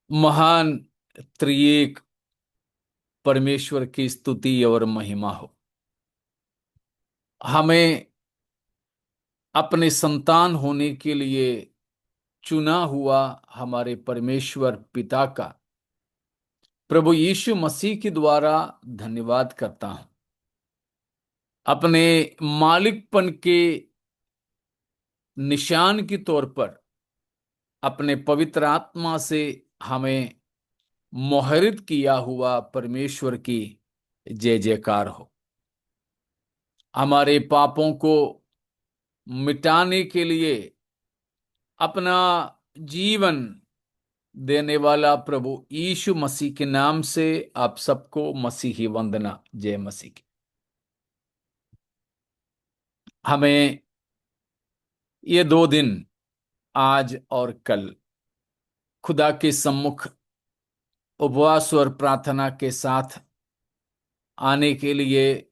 महान त्रिएक परमेश्वर की स्तुति और महिमा हो। हमें अपने संतान होने के लिए चुना हुआ हमारे परमेश्वर पिता का प्रभु यीशु मसीह के द्वारा धन्यवाद करता हूं। अपने मालिकपन के निशान के तौर पर अपने पवित्र आत्मा से हमें मोहरित किया हुआ परमेश्वर की जय जयकार हो। हमारे पापों को मिटाने के लिए अपना जीवन देने वाला प्रभु यीशु मसीह के नाम से आप सबको मसीही वंदना। जय मसीह की। हमें ये 2 दिन आज और कल खुदा के सम्मुख उपवास और प्रार्थना के साथ आने के लिए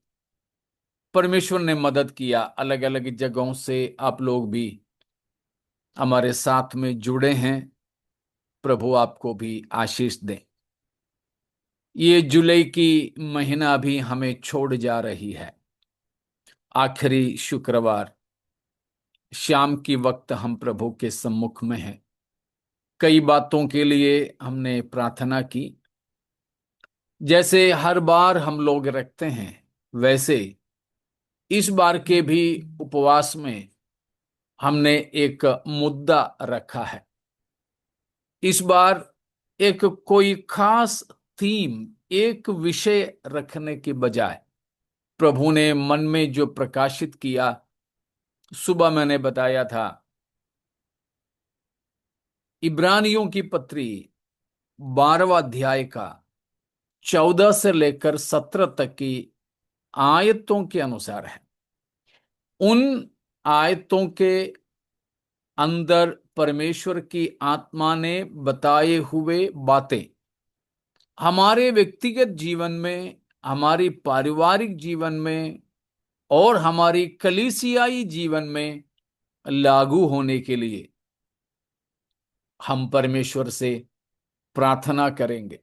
परमेश्वर ने मदद किया। अलग अलग जगहों से आप लोग भी हमारे साथ में जुड़े हैं। प्रभु आपको भी आशीष दे। ये जुलाई की महीना भी हमें छोड़ जा रही है। आखिरी शुक्रवार शाम की वक्त हम प्रभु के सम्मुख में हैं। कई बातों के लिए हमने प्रार्थना की। जैसे हर बार हम लोग रखते हैं वैसे इस बार के भी उपवास में हमने एक मुद्दा रखा है। इस बार एक कोई खास थीम, एक विषय रखने के बजाय प्रभु ने मन में जो प्रकाशित किया, सुबह मैंने बताया था, इब्रानियों की पत्री 12वां अध्याय का 14 से लेकर 17 तक की आयतों के अनुसार है। उन आयतों के अंदर परमेश्वर की आत्मा ने बताए हुए बातें हमारे व्यक्तिगत जीवन में, हमारी पारिवारिक जीवन में और हमारी कलीसियाई जीवन में लागू होने के लिए हम परमेश्वर से प्रार्थना करेंगे।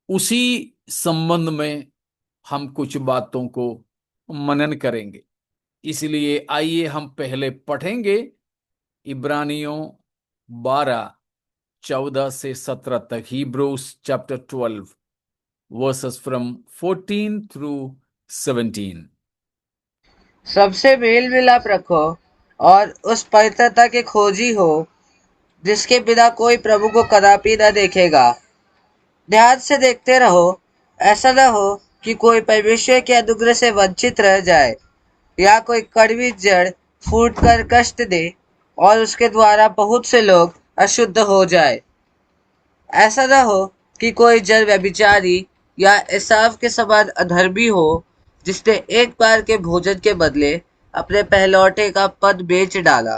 उसी संबंध में हम कुछ बातों को मनन करेंगे। इसलिए आइए हम पहले पढ़ेंगे इब्रानियों 12:14 से 17 तक। Hebrews chapter 12 verses from 14 through 17। सबसे मेल मिलाप रखो और उस पवित्रता के खोजी हो जिसके बिना कोई प्रभु को कदापि न देखेगा। ध्यान से देखते रहो, ऐसा न हो कि कोई परमेश्वर के अनुग्रह से वंचित रह जाए या कोई कड़वी जड़ फूट कर कष्ट दे और उसके द्वारा बहुत से लोग अशुद्ध हो जाए। ऐसा न हो कि कोई जन व्यभिचारी या एसाव के समान अधर्मी हो जिसने एक बार के भोजन के बदले अपने पहलौठे का पद बेच डाला।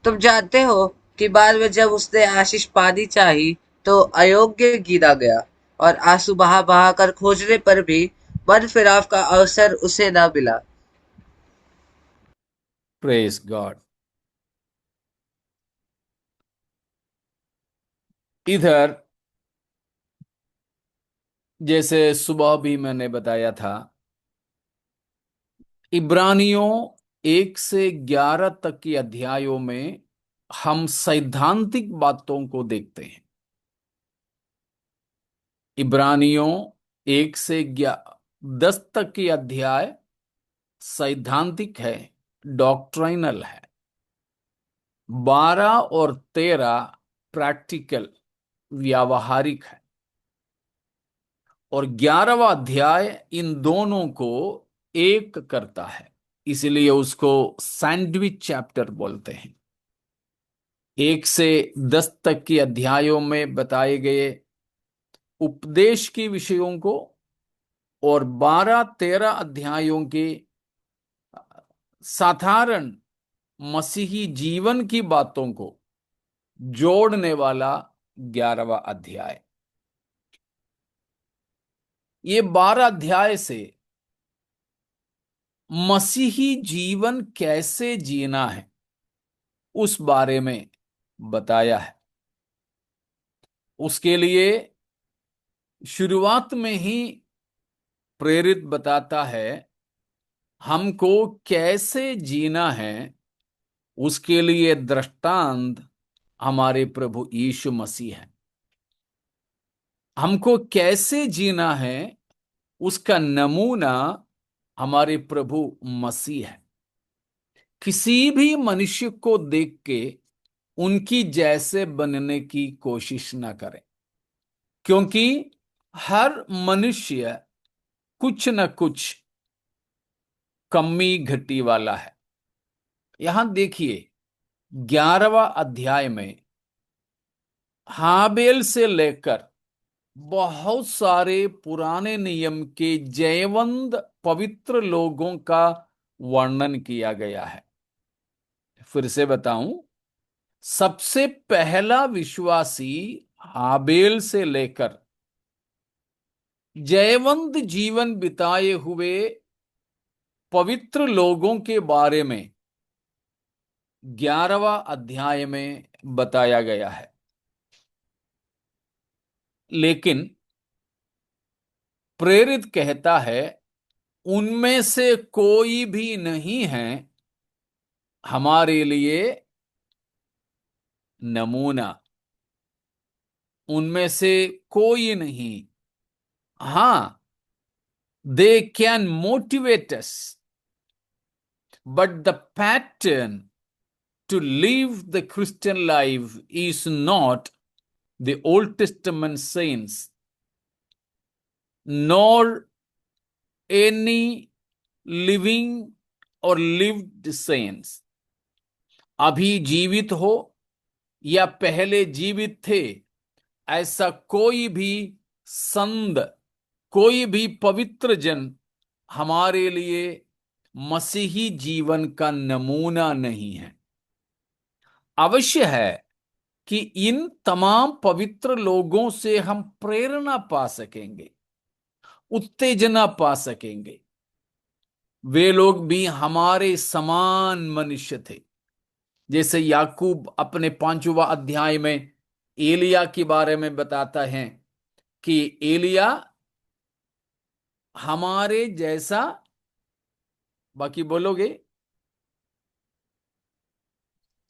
तुम जानते हो कि बाद में जब उसने आशीष पानी चाही तो अयोग्य गिना गया और आंसू बहा बहा कर खोजने पर भी मन फिराव का अवसर उसे न मिला। Praise God। इधर जैसे सुबह भी मैंने बताया था, इब्रानियों 1 से 11 तक के अध्यायों में हम सैद्धांतिक बातों को देखते हैं। इब्रानियों 1 से 10 तक के अध्याय सैद्धांतिक है, डॉक्ट्रिनल है। 12 और 13 प्रैक्टिकल, व्यावहारिक है। और 11वां अध्याय इन दोनों को एक करता है, इसलिए उसको सैंडविच चैप्टर बोलते हैं। 1 से 10 तक के अध्यायों में बताए गए उपदेश के विषयों को और 12-13 अध्यायों के साधारण मसीही जीवन की बातों को जोड़ने वाला 11वां अध्याय। ये 12 अध्याय से मसीही जीवन कैसे जीना है उस बारे में बताया है। उसके लिए शुरुआत में ही प्रेरित बताता है हमको कैसे जीना है। उसके लिए दृष्टांत हमारे प्रभु यीशु मसीह है। हमको कैसे जीना है उसका नमूना हमारे प्रभु मसीह है। किसी भी मनुष्य को देख के उनकी जैसे बनने की कोशिश ना करें, क्योंकि हर मनुष्य कुछ न कुछ कमी घटी वाला है। यहां देखिए 11वां अध्याय में हाबेल से लेकर बहुत सारे पुराने नियम के जयवंत पवित्र लोगों का वर्णन किया गया है। फिर से बताऊं, सबसे पहला विश्वासी हाबेल से लेकर जयवंत जीवन बिताए हुए पवित्र लोगों के बारे में 11वां अध्याय में बताया गया है। लेकिन प्रेरित कहता है उनमें से कोई भी नहीं है हमारे लिए नमूना। उनमें से कोई नहीं। हां, they can motivate us, but the pattern to live the Christian life is not the Old Testament saints, nor any living or lived saints। अभी जीवित हो या पहले जीवित थे, ऐसा कोई भी संत, कोई भी पवित्र जन हमारे लिए मसीही जीवन का नमूना नहीं है। अवश्य है कि इन तमाम पवित्र लोगों से हम प्रेरणा पा सकेंगे, उत्तेजना पा सकेंगे। वे लोग भी हमारे समान मनुष्य थे। जैसे याकूब अपने 5वां अध्याय में एलिया के बारे में बताता है कि एलिया हमारे जैसा, बाकी बोलोगे?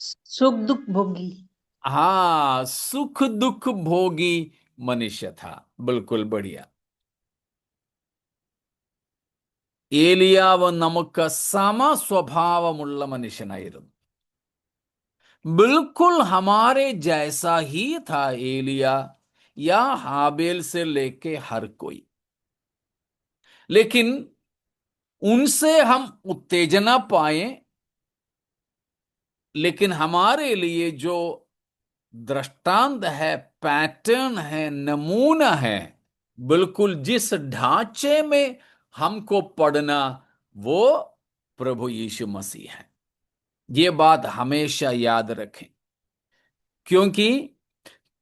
सुख दुख भोगी। हाँ, सुख दुख भोगी मनुष्य था। बिल्कुल बढ़िया। ഏലിയാവ് നമുക്ക് സമസ്വഭാവമുള്ള മനുഷ്യനായിരുന്നു। बिल्कुल हमारे जैसा ही था एलिया या हाबेल से लेके हर कोई। लेकिन उनसे हम उत्तेजना पाए, लेकिन हमारे लिए जो दृष्टांत है, पैटर्न है, नमूना है, बिल्कुल जिस ढांचे में हमको पढ़ना, वो प्रभु यीशु मसीह है। ये बात हमेशा याद रखें, क्योंकि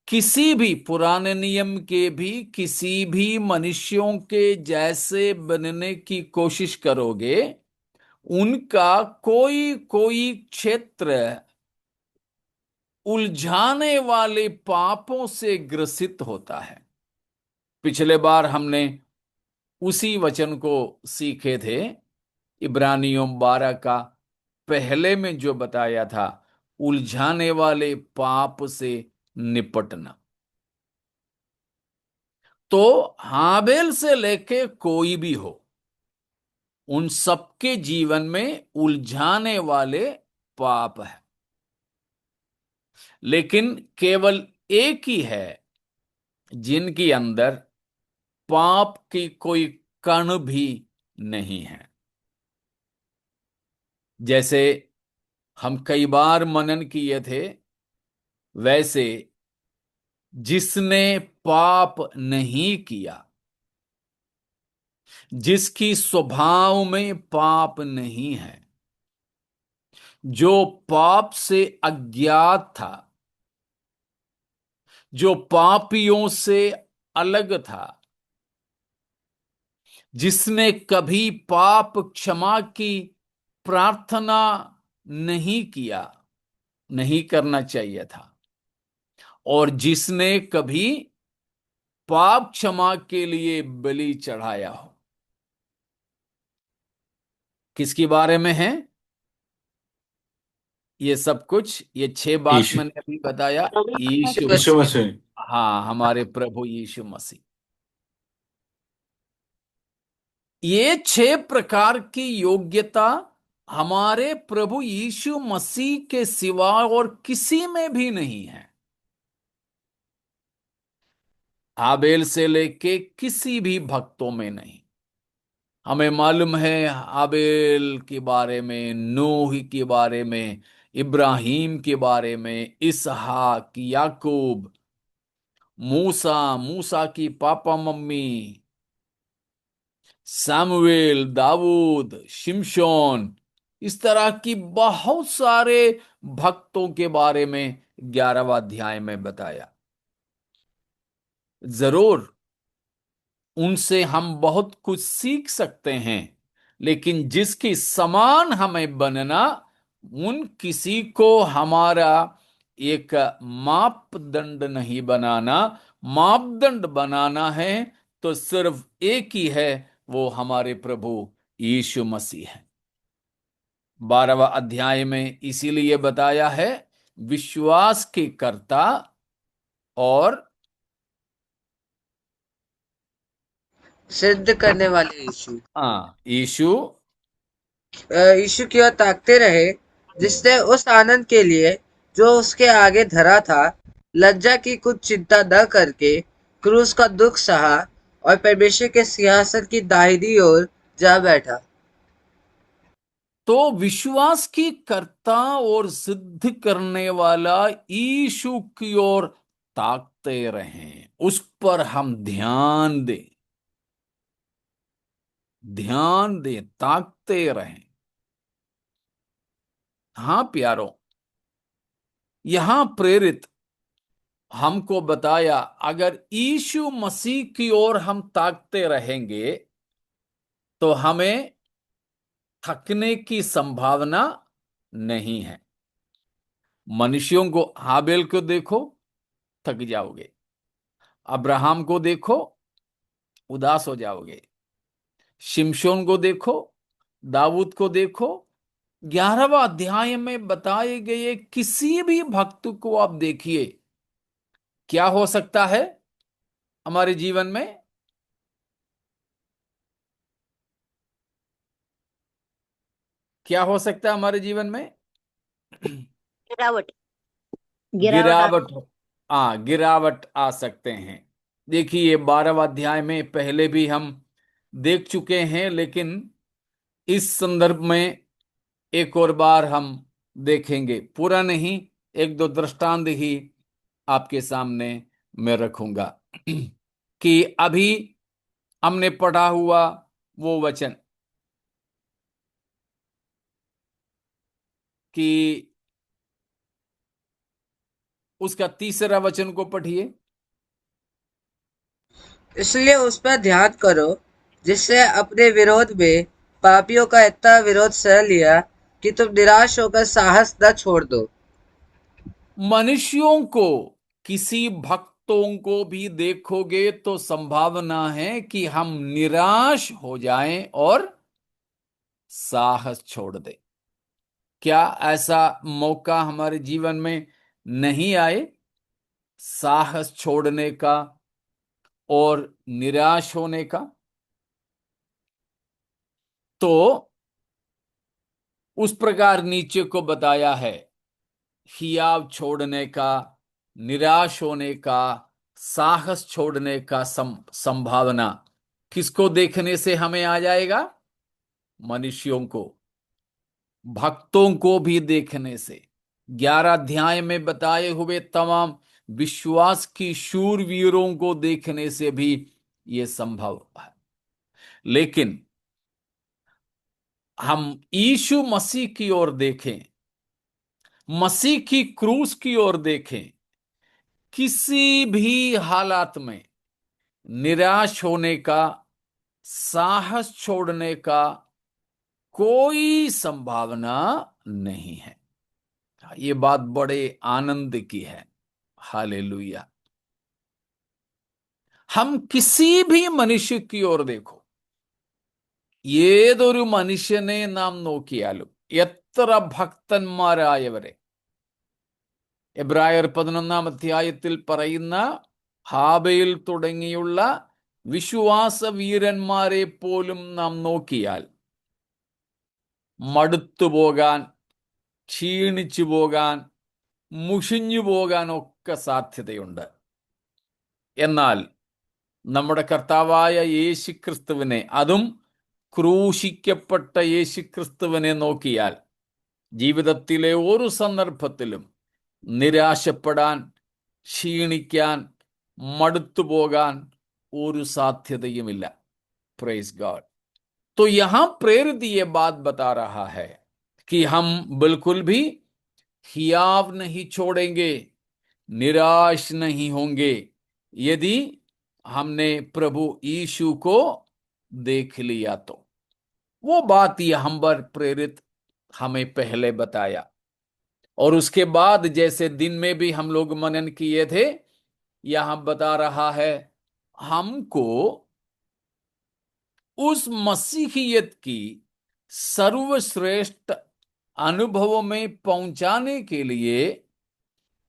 किसी भी पुराने नियम के भी किसी भी मनुष्यों के जैसे बनने की कोशिश करोगे, उनका कोई कोई क्षेत्र उलझाने वाले पापों से ग्रसित होता है। पिछले बार हमने उसी वचन को सीखे थे, इब्रानियों 12 का पहले में जो बताया था, उलझाने वाले पाप से निपटना। तो हाबेल से लेके कोई भी हो, उन सबके जीवन में उलझाने वाले पाप है। लेकिन केवल एक ही है जिनके अंदर पाप की कोई कण भी नहीं है। जैसे हम कई बार मनन किए थे, वैसे जिसने पाप नहीं किया, जिसकी स्वभाव में पाप नहीं है, जो पाप से अज्ञात था, जो पापियों से अलग था, जिसने कभी पाप क्षमा की प्रार्थना नहीं किया, नहीं करना चाहिए था, और जिसने कभी पाप क्षमा के लिए बलि चढ़ाया हो। किसके बारे में है ये सब कुछ? ये 6 बात यीशु मैंने अभी बताया, प्रभु यीशु यीशु मसीह। मसीह। हाँ, हमारे प्रभु यीशु मसीह। ये 6 प्रकार की योग्यता हमारे प्रभु यीशु मसीह के सिवा और किसी में भी नहीं है। हाबेल से लेके किसी भी भक्तों में नहीं। हमें मालूम है हाबेल के बारे में, नूह के बारे में, इब्राहिम के बारे में, इसहाक, याकूब, मूसा, मूसा की पापा मम्मी, सामुएल, दाऊद, शिमशोन, इस तरह की बहुत सारे भक्तों के बारे में 11वां अध्याय में बताया। जरूर उनसे हम बहुत कुछ सीख सकते हैं, लेकिन जिसकी समान हमें बनना, उन किसी को हमारा एक मापदंड नहीं बनाना। मापदंड बनाना है तो सिर्फ एक ही है, वो हमारे प्रभु यीशु मसीह है। 12वां अध्याय में इसीलिए बताया है विश्वास के कर्ता और सिद्ध करने वाले यीशु। यीशु। यीशु की ओर ताकते रहे, जिसने उस आनंद के लिए जो उसके आगे धरा था, लज्जा की कुछ चिंता न करके क्रूस का दुख सहा और परमेश्वर के सिंहासन की दाहिनी ओर जा बैठा। तो विश्वास की कर्ता और सिद्ध करने वाला यीशु की ओर ताकते रहें, उस पर हम ध्यान दें, ध्यान दें, ताकते रहें। हाँ प्यारो, यहां प्रेरित हमको बताया अगर यीशु मसीह की ओर हम ताकते रहेंगे तो हमें थकने की संभावना नहीं है। मनुष्यों को, हाबेल को देखो, थक जाओगे। अब्राहम को देखो, उदास हो जाओगे। शिमशोन को देखो, दाऊद को देखो। 11वां अध्याय में बताए गए किसी भी भक्त को आप देखिए, क्या हो सकता है हमारे जीवन में? क्या हो सकता है हमारे जीवन में? गिरावट गिरावट आ गिरावट। गिरावट आ सकते हैं। देखिए 12वां अध्याय में पहले भी हम देख चुके हैं, लेकिन इस संदर्भ में एक और बार हम देखेंगे। पूरा नहीं, एक दो दृष्टांत ही आपके सामने मैं रखूंगा। कि अभी हमने पढ़ा हुआ वो वचन कि उसका तीसरा वचन को पढ़िए। इसलिए उस पर ध्यान करो, जिसने अपने विरोध में पापियों का इतना विरोध सह लिया कि तुम निराश होकर साहस न छोड़ दो। मनुष्यों को, किसी भक्तों को भी देखोगे तो संभावना है कि हम निराश हो जाएं और साहस छोड़ दें। क्या ऐसा मौका हमारे जीवन में नहीं आए, साहस छोड़ने का और निराश होने का? तो उस प्रकार नीचे को बताया है, हियाव छोड़ने का, निराश होने का, साहस छोड़ने का संभावना किसको देखने से हमें आ जाएगा? मनुष्यों को, भक्तों को भी देखने से। 11 अध्याय में बताए हुए तमाम विश्वास की शूरवीरों को देखने से भी यह संभव है। लेकिन हम यीशु मसीह की ओर देखें, मसीह की क्रूस की ओर देखें, किसी भी हालात में निराश होने का, साहस छोड़ने का कोई संभावना नहीं है। ये बात बड़े आनंद की है। हालेलुया। हम किसी भी मनुष्य की ओर देखो, ഏതൊരു മനുഷ്യനെ നാം നോക്കിയാലും, എത്ര ഭക്തന്മാരായവരെ, എബ്രായർ 11 അധ്യായത്തിൽ പറയുന്ന ഹാബയിൽ തുടങ്ങിയുള്ള വിശ്വാസ വീരന്മാരെ പോലും നാം നോക്കിയാൽ മടുത്തുപോകാൻ, ക്ഷീണിച്ചു പോകാൻ, മുഷിഞ്ഞു പോകാൻ ഒക്കെ സാധ്യതയുണ്ട്. എന്നാൽ നമ്മുടെ കർത്താവായ യേശുക്രിസ്തുവിനെ, അതും ക്രൂശിക്കപ്പെട്ട യേശുക്രിസ്തുവിനെ നോക്കിയാൽ ജീവിതത്തിലെ ഒരു സന്ദർഭത്തിലും നിരാശപ്പെടാൻ, ക്ഷീണിക്കാൻ, മടുത്തുപോകാൻ ഒരു സാധ്യതയുമില്ല. Praise God. तो यहां प्रेरित ये बात बता रहा है कि हम बिल्कुल भी हियाव नहीं छोड़ेंगे, निराश नहीं होंगे यदि हमने प्रभु यीशु को देख लिया तो। वो बात यहां पर प्रेरित हमें पहले बताया, और उसके बाद जैसे दिन में भी हम लोग मनन किए थे, यहां बता रहा है हमको उस मसीहियत की सर्वश्रेष्ठ अनुभव में पहुंचाने के लिए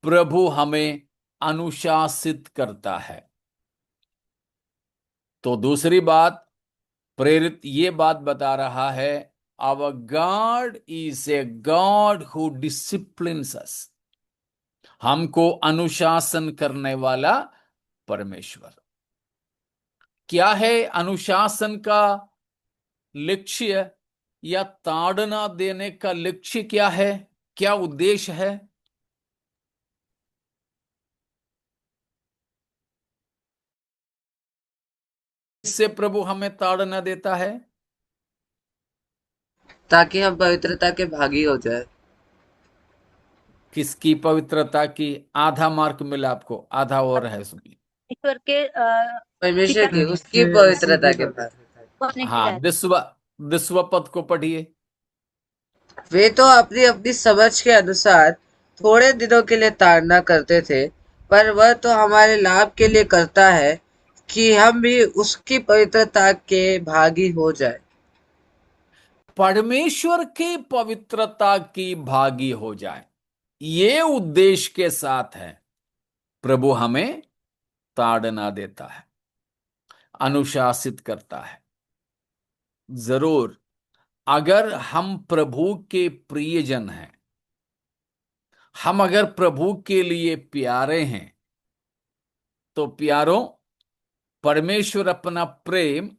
प्रभु हमें अनुशासित करता है। तो दूसरी बात, प्रेरित ये बात बता रहा है, our God is a God who disciplines us. हमको अनुशासन करने वाला परमेश्वर। क्या है अनुशासन का लक्ष्य, या ताड़ना देने का लक्ष्य क्या है, क्या उद्देश्य है? इससे प्रभु हमें ताड़ना देता है ताकि हम पवित्रता के भागी हो जाए। किसकी पवित्रता की? आधा मार्क मिला आपको, आधा और है उसमें। ईश्वर के परमेश्वर पिता की, उसकी पवित्रता के भागी। को अपने हाँ, खिलाया। दिस्वा पद को पढ़िए। वे तो अपनी अपनी समझ के अनुसार थोड़े दिनों के लिए ताड़ना करते थे, पर वह तो हमारे लाभ के लिए करता है कि हम भी उसकी पवित्रता के भागी हो जाए। परमेश्वर की पवित्रता की भागी हो जाए, ये उद्देश्य के साथ है प्रभु हमें ताड़ना देता है, अनुशासित करता है। जरूर, अगर हम प्रभु के प्रियजन हैं, हम अगर प्रभु के लिए प्यारे हैं, तो प्यारों, परमेश्वर अपना प्रेम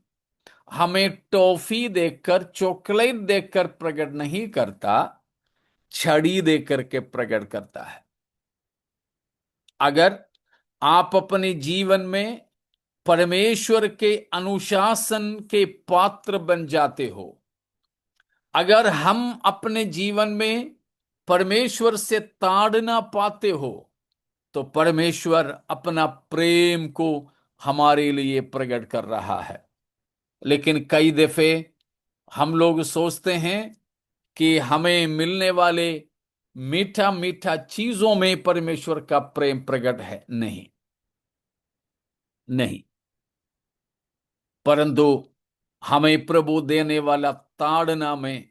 हमें टॉफी देकर, चॉकलेट देकर प्रकट नहीं करता, छड़ी देकर के प्रकट करता है। अगर आप अपने जीवन में परमेश्वर के अनुशासन के पात्र बन जाते हो, अगर हम अपने जीवन में परमेश्वर से ताड़ना पाते हो, तो परमेश्वर अपना प्रेम को हमारे लिए प्रकट कर रहा है। लेकिन कई दफे हम लोग सोचते हैं कि हमें मिलने वाले मीठा मीठा चीजों में परमेश्वर का प्रेम प्रकट है। नहीं, नहीं, परंतु हमें प्रभु देने वाला ताड़ना में,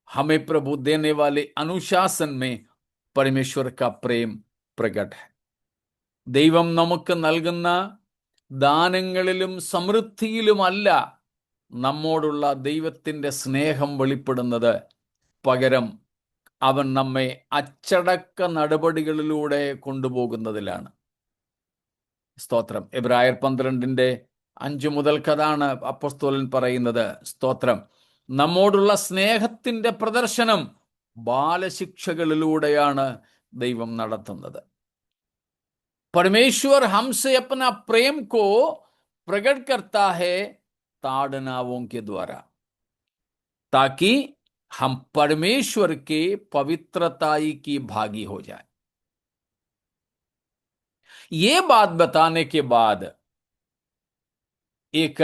हमें प्रभु देने वाले अनुशासन में परमेश्वर का प्रेम प्रकट है। ദൈവം നമുക്ക് നൽകുന്ന ദാനങ്ങളിലും സമൃദ്ധിയിലുമല്ല നമ്മോടുള്ള ദൈവത്തിന്റെ സ്നേഹം വെളിപ്പെടുന്നത്, പകരം അവൻ നമ്മെ അച്ചടക്ക നടപടികളിലൂടെ കൊണ്ടുപോകുന്നതിലാണ്. സ്തോത്രം. എബ്രായർ 12:5 മുതൽക്കതാണ് അപ്പോസ്തലൻ പറയുന്നത്. സ്തോത്രം. നമ്മോടുള്ള സ്നേഹത്തിന്റെ പ്രദർശനം ബാലശിക്ഷകളിലൂടെയാണ് ദൈവം നടത്തുന്നത്. परमेश्वर हमसे अपना प्रेम को प्रकट करता है ताड़नाओं के द्वारा, ताकि हम परमेश्वर के पवित्रताई की भागी हो जाए। ये बात बताने के बाद एक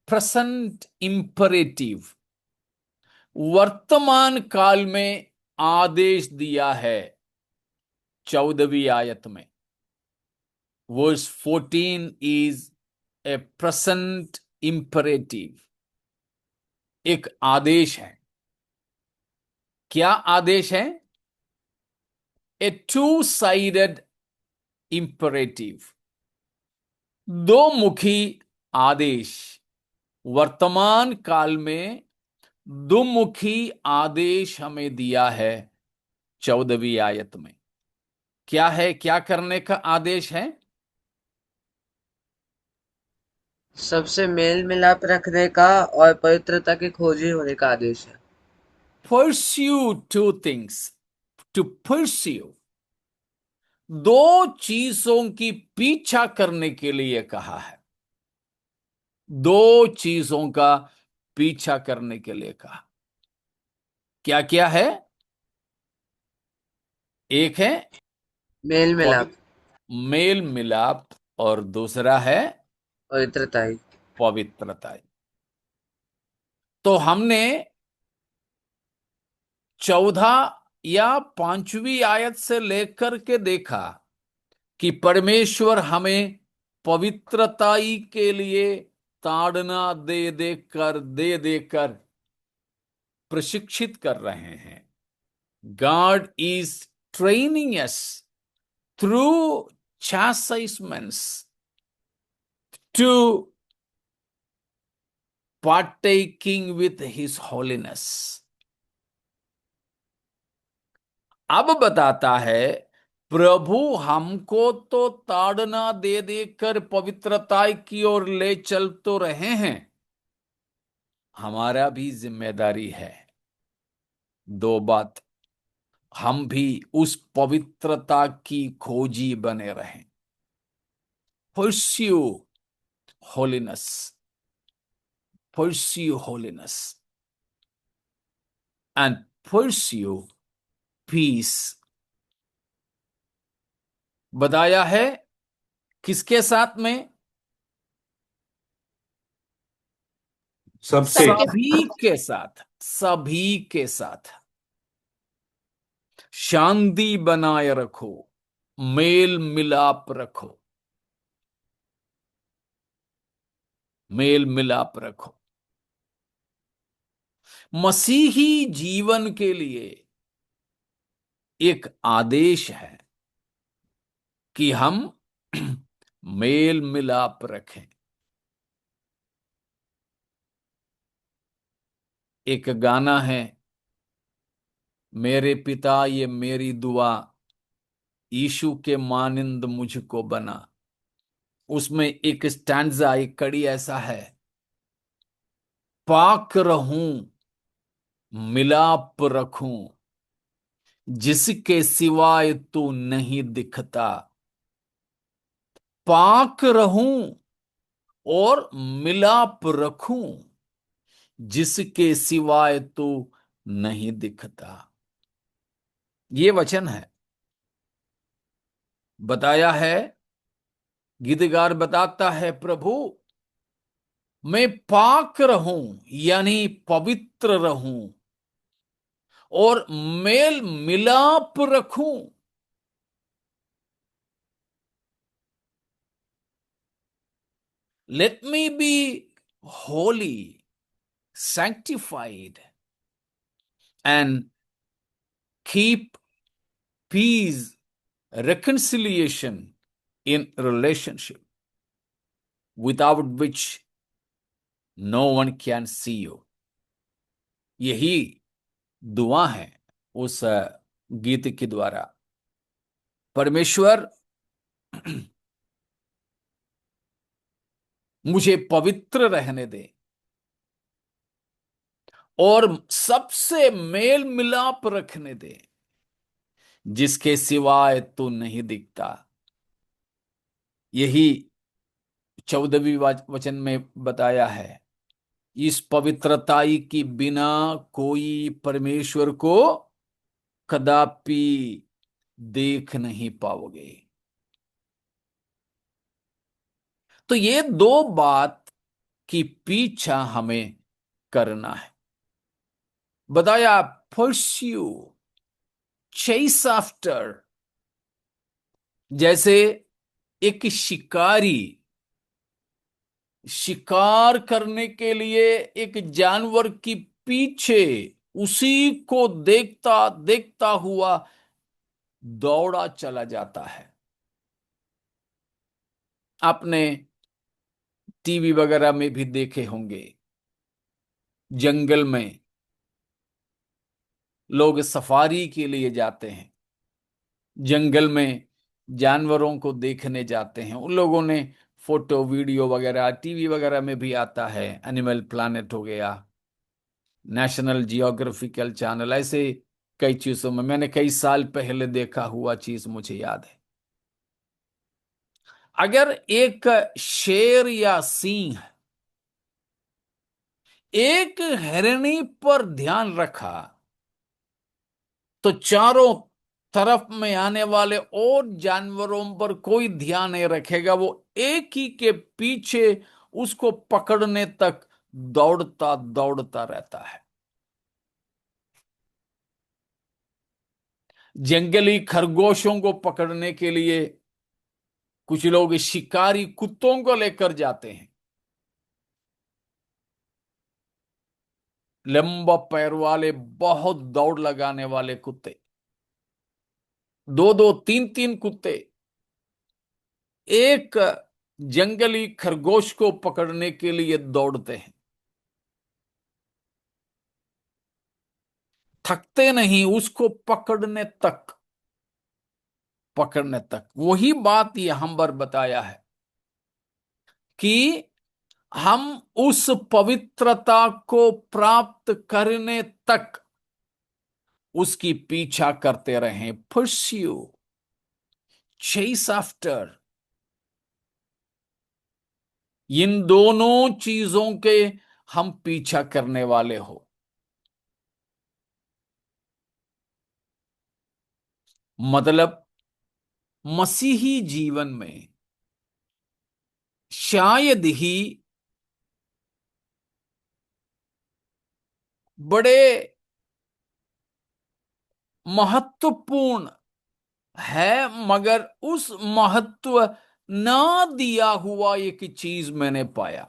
प्रेजेंट इंपरेटिव, वर्तमान काल में आदेश दिया है 14वीं आयत में। Verse 14 is a present imperative, एक आदेश है। क्या आदेश है? ए टू साइडेड इंपरेटिव, दो मुखी आदेश। वर्तमान काल में दुमुखी आदेश हमें दिया है 14वीं आयत में। क्या है? क्या करने का आदेश है? सबसे मेल मिलाप रखने का और पवित्रता की खोजी होने का आदेश है। Pursue two things, to pursue, दो चीजों की पीछा करने के लिए कहा है। दो चीजों का पीछा करने के लिए कहा। क्या क्या है? एक है मेल मिलाप, मेल मिलाप, और दूसरा है पवित्रता ही। पवित्रता। तो हमने 14 या 5वीं आयत से लेकर के देखा कि परमेश्वर हमें पवित्रताई के लिए ताड़ना दे देकर प्रशिक्षित कर रहे हैं। God is training us through chastisements to partaking with his holiness। अब बताता है, प्रभु हमको तो ताड़ना दे देकर पवित्रता की ओर ले चल तो रहे हैं, हमारा भी जिम्मेदारी है दो बात, हम भी उस पवित्रता की खोजी बने रहें। pursue holiness, pursue holiness and pursue peace। बताया है किसके साथ में? सबसे। सभी के साथ, सभी के साथ शांति बनाए रखो, मेल मिलाप रखो, मेल मिलाप रखो। मसीही जीवन के लिए एक आदेश है कि हम मेल मिलाप रखें। एक गाना है, मेरे पिता ये मेरी दुआ, यीशु के मानिंद मुझको बना। उसमें एक स्टैंजा, एक कड़ी ऐसा है, पाक रहूं मिलाप रखूं, जिसके सिवाय तू नहीं दिखता। पाक रहूं और मिलाप रखूं, जिसके सिवाय तू नहीं दिखता। ये वचन है। बताया है, गीतकार बताता है, प्रभु मैं पाक रहूं यानी पवित्र रहूं और मेल मिलाप रखूं। Let me be holy, sanctified and keep peace, reconciliation in relationship, without which no one can see you। यही दुआ है उस गीत के द्वारा। परमेश्वर मुझे पवित्र रहने दे और सबसे मेल मिलाप रखने दे, जिसके सिवाय तू नहीं दिखता। यही 14वीं वचन में बताया है। इस पवित्रताई की बिना कोई परमेश्वर को कदापि देख नहीं पाओगे। तो ये दो बात की पीछा हमें करना है। बताया, परस्यू चेस आफ्टर, जैसे एक शिकारी शिकार करने के लिए एक जानवर की पीछे उसी को देखता देखता हुआ दौड़ा चला जाता है। आपने टीवी वगैरह में भी देखे होंगे, जंगल में लोग सफारी के लिए जाते हैं, जंगल में जानवरों को देखने जाते हैं। उन लोगों ने फोटो वीडियो वगैरह टीवी वगैरह में भी आता है, एनिमल प्लैनेट हो गया, नेशनल जियोग्राफिकल चैनल, ऐसे कई चीजों में मैंने कई साल पहले देखा हुआ चीज मुझे याद है। अगर एक शेर या सिंह एक हिरनी पर ध्यान रखा तो चारों तरफ में आने वाले और जानवरों पर कोई ध्यान नहीं रखेगा, वो एक ही के पीछे उसको पकड़ने तक दौड़ता दौड़ता रहता है। जंगली खरगोशों को पकड़ने के लिए कुछ लोग शिकारी कुत्तों को लेकर जाते हैं, लंबा पैर वाले बहुत दौड़ लगाने वाले कुत्ते, दो दो तीन तीन कुत्ते एक जंगली खरगोश को पकड़ने के लिए दौड़ते हैं, थकते नहीं उसको पकड़ने तक। वही बात यहां पर बताया है कि हम उस पवित्रता को प्राप्त करने तक उसकी पीछा करते रहें। pursue, chase after, इन दोनों चीजों के हम पीछा करने वाले हो। मतलब मसीही जीवन में शायद ही बड़े महत्वपूर्ण है, मगर उस महत्व ना दिया हुआ एक चीज मैंने पाया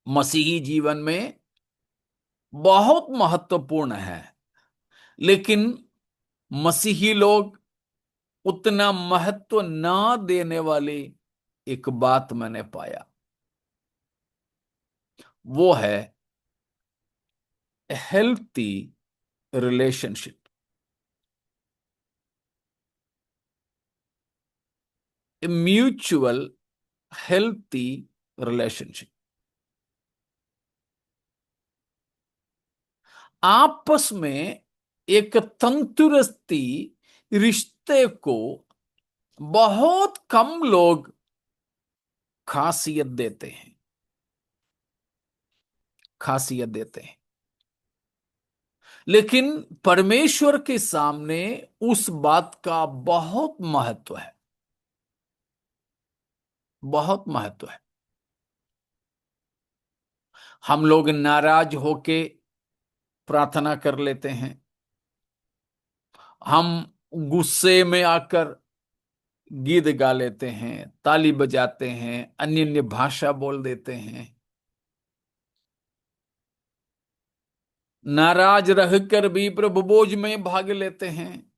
मसीही जीवन में बहुत महत्वपूर्ण है, लेकिन मसीही लोग उतना महत्व ना देने वाली एक बात मैंने पाया, वो है healthy relationship, mutual healthy relationship. आपस में एक तंदुरुस्ती रिश्ते को बहुत कम लोग खासियत देते हैं, लेकिन परमेश्वर के सामने उस बात का बहुत महत्व है, बहुत महत्व है। हम लोग नाराज होके प्रार्थना कर लेते हैं, हम गुस्से में आकर गीत गा लेते हैं, ताली बजाते हैं, अन्य अन्य भाषा बोल देते हैं, नाराज रहकर भी प्रभु भोज में भाग लेते हैं।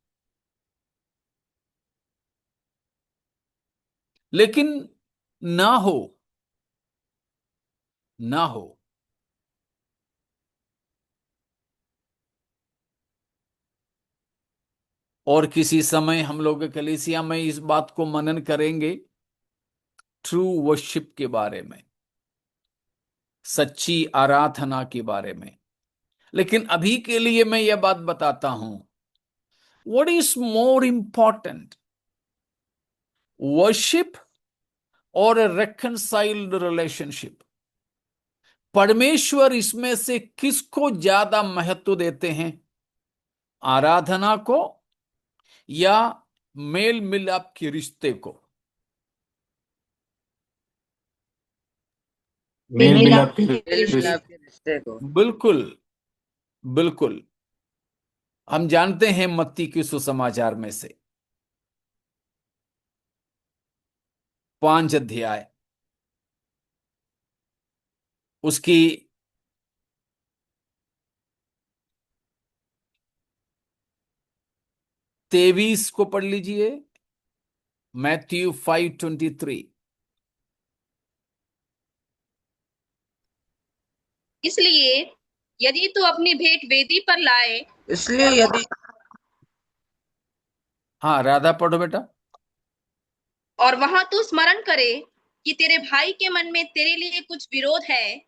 लेकिन ना हो ना हो और किसी समय हम लोग कलीसिया में इस बात को मनन करेंगे, ट्रू वर्शिप के बारे में, सच्ची आराधना के बारे में। लेकिन अभी के लिए मैं यह बात बताता हूं, what is more important, worship और रेकनसाइल्ड रिलेशनशिप? परमेश्वर इसमें से किसको ज्यादा महत्व देते हैं, आराधना को या मेल मिलाप के रिश्ते को? मेल मिलाप के मेल रिश्ते। मिलाप के रिश्ते को। बिल्कुल बिल्कुल। हम जानते हैं मत्ती के सुसमाचार में से 5 अध्याय, उसकी 23 को पढ़ लीजिए। मैथ्यू 5:23। इसलिए यदि तू अपनी भेंट वेदी पर लाए इसलिए यदि हाँ, राधा पढ़ो बेटा। और वहां तू स्मरण करे कि तेरे भाई के मन में तेरे लिए कुछ विरोध है,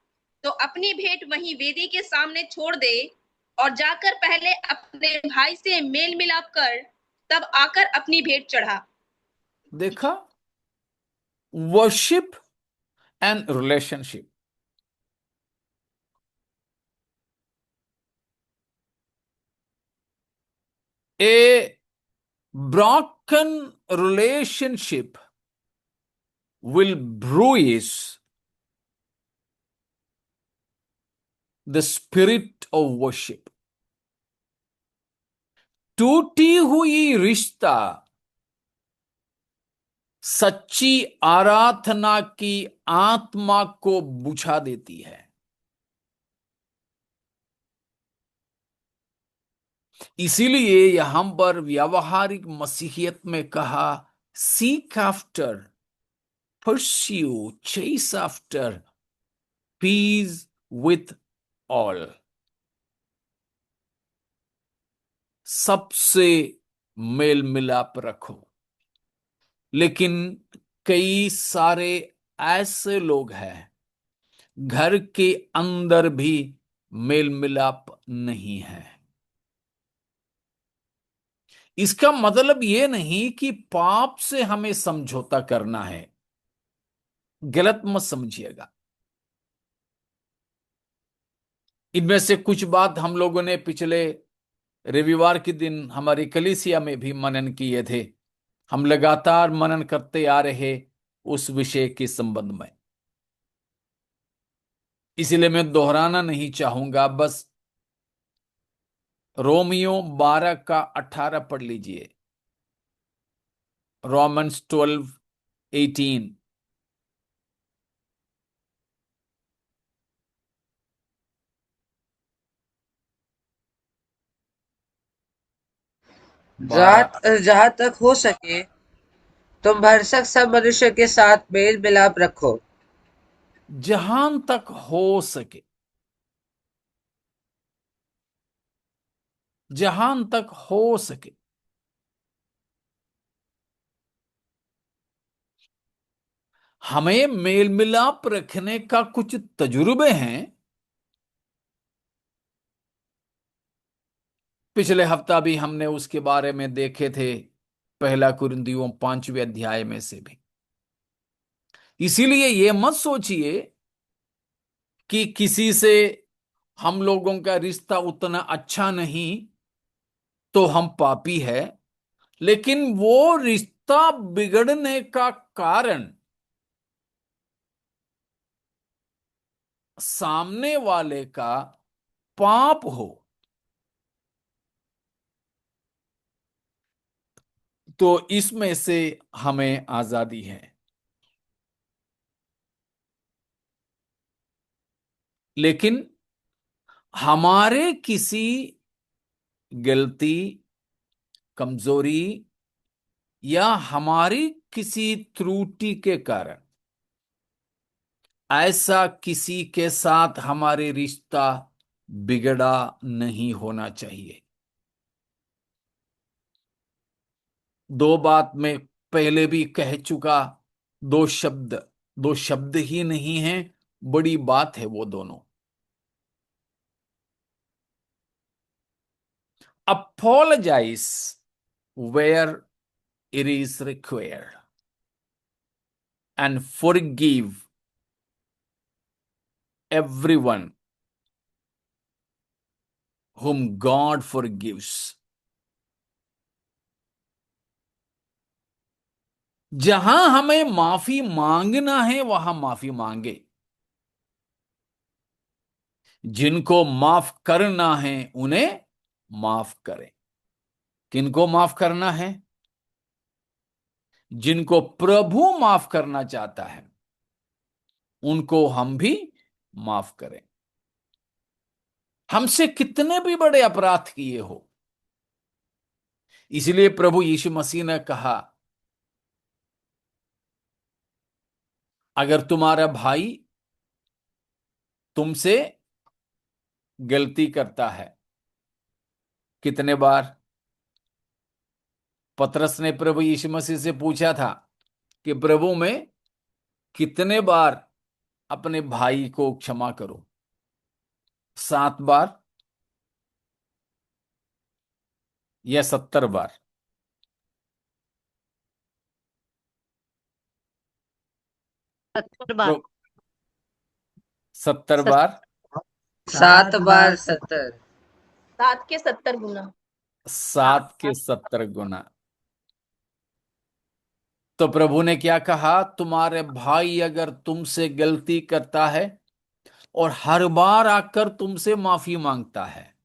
तो अपनी भेंट वहीं वेदी के सामने छोड़ दे और जाकर पहले अपने भाई से मेल मिलाप कर, तब आकर अपनी भेंट चढ़ा। देखा, worship and relationship. A broken relationship will bruise the spirit of worship. टूटी हुई रिश्ता सच्ची आराधना की आत्मा को बुझा देती है। इसीलिए यहां पर व्यावहारिक मसीहियत में कहा, seek after, pursue, chase after peace with all। सबसे मेल मिलाप रखो। लेकिन कई सारे ऐसे लोग हैं, घर के अंदर भी मेल मिलाप नहीं है। इसका मतलब यह नहीं कि पाप से हमें समझौता करना है, गलत मत समझिएगा। इनमें से कुछ बात हम लोगों ने पिछले रविवार के दिन हमारी कलीसिया में भी मनन किए थे। हम लगातार मनन करते आ रहे उस विषय के संबंध में, इसलिए मैं दोहराना नहीं चाहूंगा। बस रोमियो 12 का 18 पढ़ लीजिए। रोमन्स 12:18। बारह। जहाँ तक हो सके तुम भरसक सब मनुष्य के साथ मेल मिलाप रखो। जहां तक हो सके, जहां तक हो सके। हमें मेल मिलाप रखने का कुछ तजुर्बे हैं। पिछले हफ्ता भी हमने उसके बारे में देखे थे, 1 कुरिन्थियों 5वें अध्याय में से भी। इसीलिए यह मत सोचिए कि किसी से हम लोगों का रिश्ता उतना अच्छा नहीं तो हम पापी है। लेकिन वो रिश्ता बिगड़ने का कारण सामने वाले का पाप हो तो इसमें से हमें आजादी है। लेकिन हमारे किसी गलती, कमजोरी या हमारी किसी त्रुटि के कारण ऐसा किसी के साथ हमारे रिश्ता बिगड़ा नहीं होना चाहिए। दो बात मैं पहले भी कह चुका। दो शब्द, दो शब्द ही नहीं हैं, बड़ी बात है वो दोनों। Apologise where it is required and forgive everyone whom God forgives। जहां हमें माफी मांगना है वहां माफी मांगे। जिनको माफ करना है उन्हें माफ करें। किनको माफ करना है? जिनको प्रभु माफ करना चाहता है उनको हम भी माफ करें। हमसे कितने भी बड़े अपराध किए हो, इसलिए प्रभु यीशु मसीह ने कहा, अगर तुम्हारा भाई तुमसे गलती करता है, कितने बार? पतरस ने प्रभु यीशु मसीह से पूछा था कि प्रभु मैं कितने बार अपने भाई को क्षमा करूं? 7 बार या 70 बार? 70 बार। तो 70 सत- बार 7 बार 70। 7 के 70 गुना। 7 के 70 गुना। तो प्रभु ने क्या कहा? तुम्हारे भाई अगर तुमसे गलती करता है और हर बार आकर तुमसे माफी मांगता है,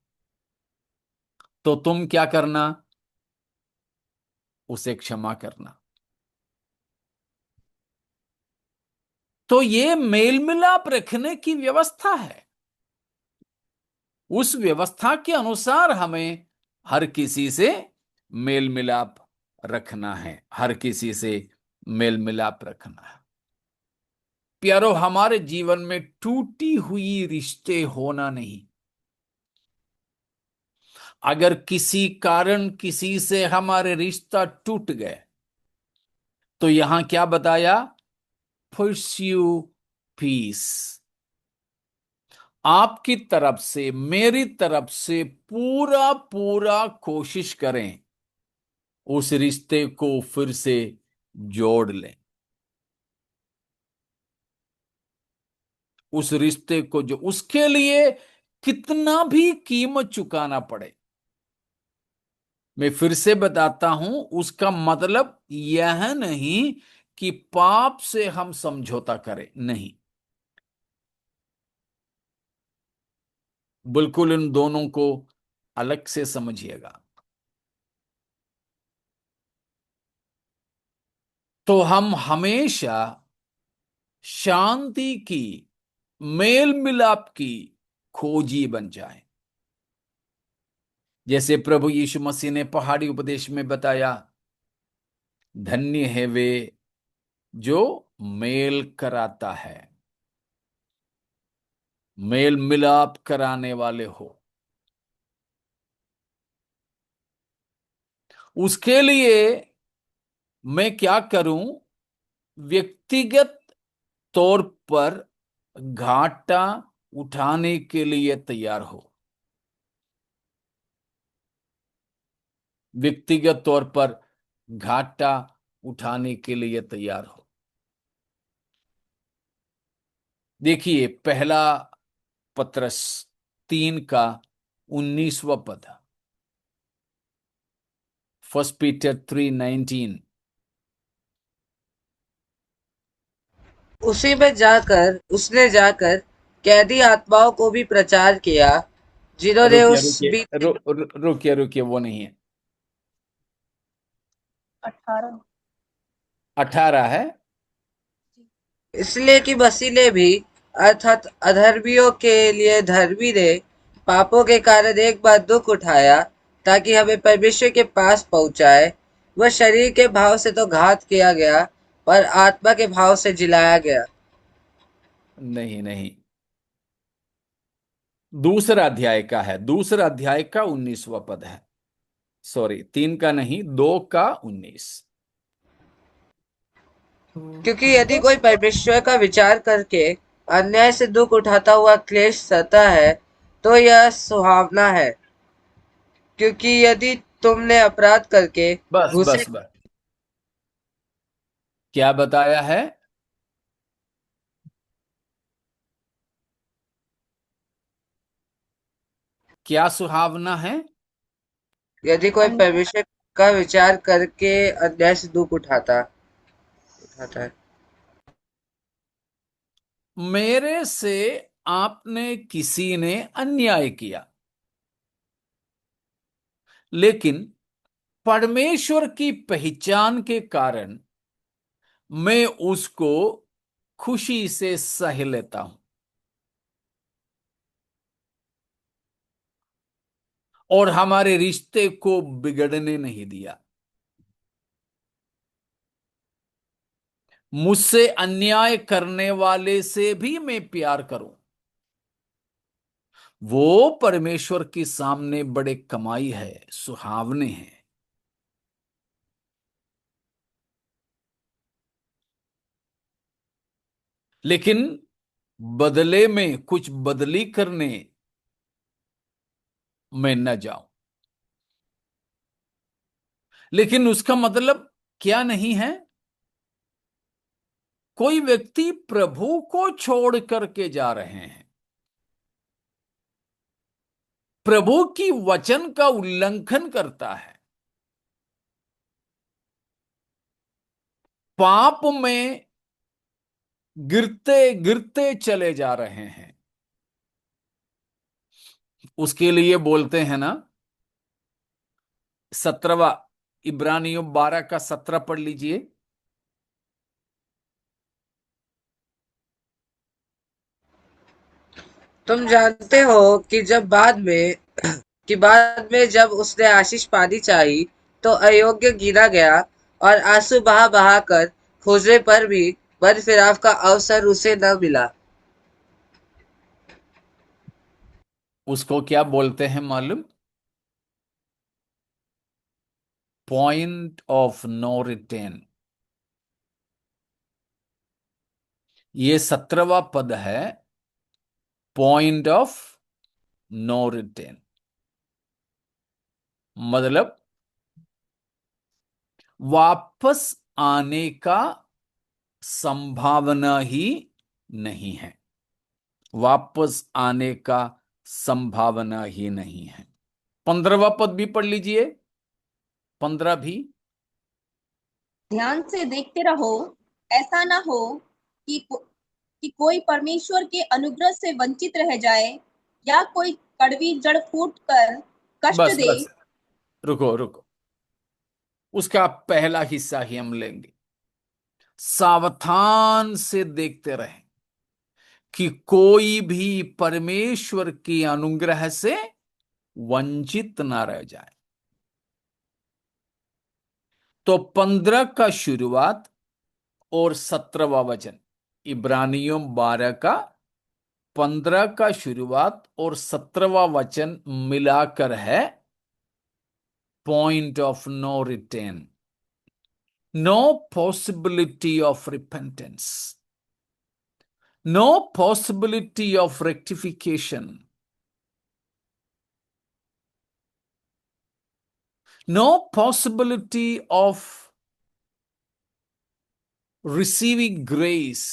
तो तुम क्या करना? उसे क्षमा करना। तो ये मेल मिलाप रखने की व्यवस्था है। उस व्यवस्था के अनुसार हमें हर किसी से मेल मिलाप रखना है, हर किसी से मेल मिलाप रखना है। प्यारो, हमारे जीवन में टूटी हुई रिश्ते होना नहीं। अगर किसी कारण किसी से हमारे रिश्ता टूट गए, तो यहां क्या बताया? Pursue peace. आपकी तरफ से, मेरी तरफ से पूरा पूरा कोशिश करें उस रिश्ते को फिर से जोड़ लें। उस रिश्ते को जो, उसके लिए कितना भी कीमत चुकाना पड़े। मैं फिर से बताता हूं, उसका मतलब यह नहीं कि पाप से हम समझौता करें, नहीं। बिल्कुल इन दोनों को अलग से समझिएगा। तो हम हमेशा शांति की, मेल मिलाप की खोजी बन जाए। जैसे प्रभु यीशु मसीह ने पहाड़ी उपदेश में बताया, धन्य है वे जो मेल कराता है, मेल मिलाप कराने वाले हो। उसके लिए मैं क्या करूं? व्यक्तिगत तौर पर घाटा उठाने के लिए तैयार हो। व्यक्तिगत तौर पर घाटा उठाने के लिए तैयार हो। देखिए, पहला पत्रस 3 का 19वां पद, 1 पीटर 3:19। उसने जाकर कैदी आत्माओं को भी प्रचार किया, जिन्होंने रुकिए उस रुकिए बीते। रुकिए रुकिए, वो नहीं है। 18। 18 है। इसलिए कि मसीह ने भी, अर्थात अधर्मियों के लिए धर्मी ने, पापों के कारण एक बार दुख उठाया, ताकि हमें परमेश्वर के पास पहुंचाए। वह शरीर के भाव से तो घात किया गया, पर आत्मा के भाव से जिलाया गया। नहीं नहीं, दूसरा अध्याय का है, दूसरा अध्याय का 19वां पद है। सॉरी, 3 का नहीं, 2 का 19। क्योंकि यदि कोई परमेश्वर का विचार करके अन्याय से दुख उठाता हुआ क्लेश सहता है, तो यह सुहावना है। क्योंकि यदि तुमने अपराध करके बस घुसे। बस बस, क्या बताया है? क्या सुहावना है? यदि कोई परमेश्वर का विचार करके अन्याय से दुख उठाता है। मेरे से आपने किसी ने अन्याय किया, लेकिन परमेश्वर की पहचान के कारण मैं उसको खुशी से सह लेता हूं और हमारे रिश्ते को बिगड़ने नहीं दिया। मुझसे अन्याय करने वाले से भी मैं प्यार करूं, वो परमेश्वर के सामने बड़े कमाई है, सुहावने हैं। लेकिन बदले में कुछ बदली करने मैं न जाऊं। लेकिन उसका मतलब क्या नहीं है? कोई व्यक्ति प्रभु को छोड़ करके जा रहे हैं, प्रभु की वचन का उल्लंघन करता है, पाप में गिरते गिरते चले जा रहे हैं, उसके लिए बोलते हैं ना, 17वां इब्रानियों 12 का 17 पढ़ लीजिए। तुम जानते हो कि बाद में जब उसने आशीष पानी चाही तो अयोग्य गिना गया और आंसू बहा बहा कर खोजने पर भी मन फिराव का अवसर उसे न मिला। उसको क्या बोलते हैं मालूम? Point of no return. ये 17वां पद है, पॉइंट ऑफ नो रिटर्न। मतलब वापस आने का संभावना ही नहीं है, वापस आने का संभावना ही नहीं है। 15वां पद भी पढ़ लीजिए, 15 भी। ध्यान से देखते रहो, ऐसा ना हो कि कोई परमेश्वर के अनुग्रह से वंचित रह जाए या कोई कड़वी जड़ फूट कर कष्ट बस दे। बस, रुको रुको, उसका पहला हिस्सा ही हम लेंगे। सावधान से देखते रहें कि कोई भी परमेश्वर के अनुग्रह से वंचित ना रह जाए। तो 15 का शुरुआत और 17वां वचन, इब्रानियों 12 का 15 का शुरुआत और 17वां वचन मिलाकर है point of no return, no possibility of repentance, no possibility of rectification, no possibility of receiving grace.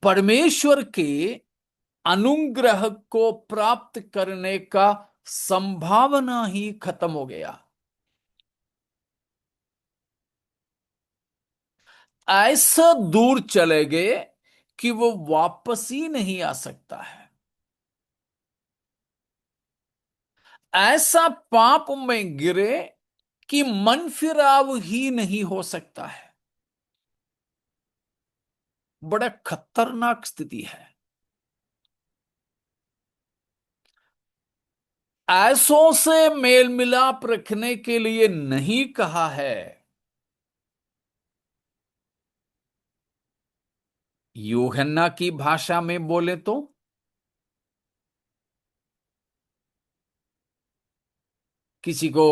परमेश्वर के अनुग्रह को प्राप्त करने का संभावना ही खत्म हो गया। ऐसा दूर चले गए कि वो वापस ही नहीं आ सकता है। ऐसा पाप में गिरे कि मन फिराव ही नहीं हो सकता है। बड़ा खतरनाक स्थिति है। ऐसों से मेल मिलाप रखने के लिए नहीं कहा है। यूहन्ना की भाषा में बोले तो किसी को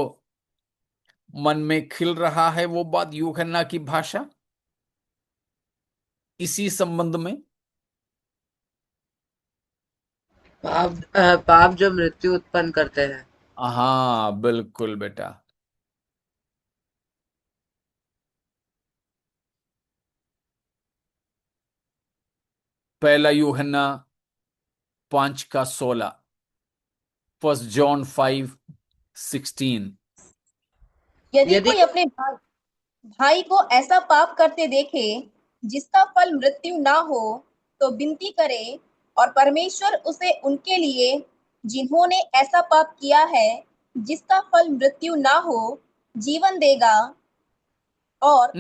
मन में खिल रहा है वो बात, यूहन्ना की भाषा इसी संबंध में। पाप जो मृत्यु उत्पन्न करते हैं। हाँ बिल्कुल बेटा। पहला यूहन्ना 5 का 16, 1 जॉन 5:16। यदि यदि कोई अपने भाई को ऐसा पाप करते देखे जिसका फल मृत्यु ना हो, तो विनती करे और परमेश्वर उसे उनके लिए जिन्होंने ऐसा पाप किया है जिसका फल मृत्यु ना हो, जीवन देगा और